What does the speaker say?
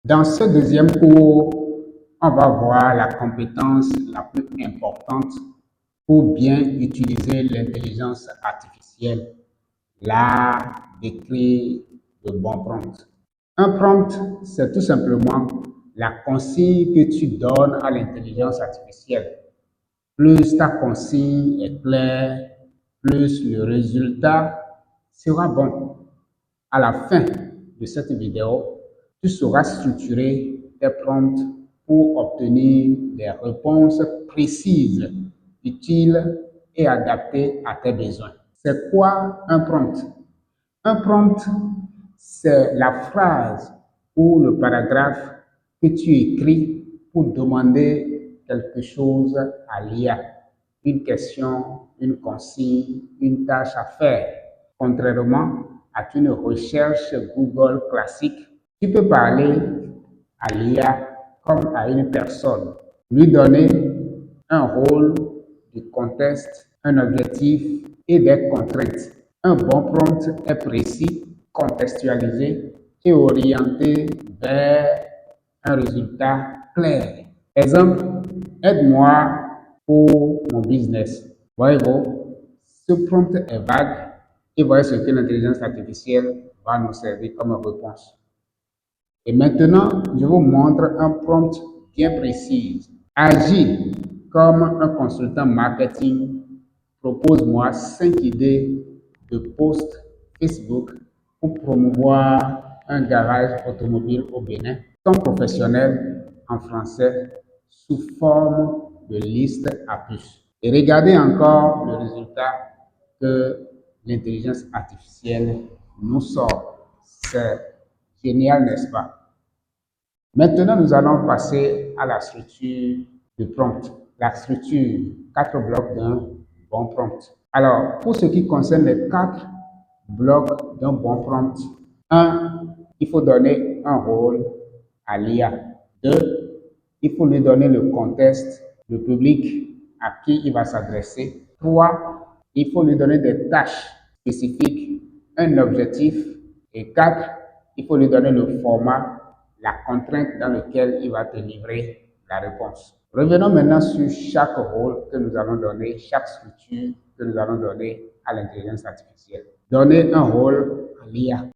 Dans ce deuxième cours, on va voir la compétence la plus importante pour bien utiliser l'intelligence artificielle, l'art d'écrire de bons prompts. Un prompt, c'est tout simplement la consigne que tu donnes à l'intelligence artificielle. Plus ta consigne est claire, plus le résultat sera bon. À la fin de cette vidéo, tu sauras structurer tes prompts pour obtenir des réponses précises, utiles et adaptées à tes besoins. C'est quoi un prompt? Un prompt, c'est la phrase ou le paragraphe que tu écris pour demander quelque chose à l'IA, une question, une consigne, une tâche à faire. Contrairement à une recherche Google classique, tu peux parler à l'IA comme à une personne, lui donner un rôle, du contexte, un objectif et des contraintes. Un bon prompt est précis, contextualisé et orienté vers un résultat clair. Exemple, aide-moi pour mon business. Voyez-vous, ce prompt est vague et voyez ce que l'intelligence artificielle va nous servir comme réponse. Et maintenant, je vous montre un prompt bien précis. Agis comme un consultant marketing. Propose-moi 5 idées de posts Facebook pour promouvoir un garage automobile au Bénin. Ton professionnel en français sous forme de liste à puces. Et regardez encore le résultat que l'intelligence artificielle nous sort. C'est génial, n'est-ce pas? Maintenant, nous allons passer à la structure de prompt. La structure, 4 blocs d'un bon prompt. Alors, pour ce qui concerne les 4 blocs d'un bon prompt, 1, il faut donner un rôle à l'IA. 2, il faut lui donner le contexte, le public à qui il va s'adresser. 3, il faut lui donner des tâches spécifiques, un objectif. Et 4, il faut lui donner le format, la contrainte dans laquelle il va te livrer la réponse. Revenons maintenant sur chaque rôle que nous allons donner, chaque structure que nous allons donner à l'intelligence artificielle. Donner un rôle à l'IA.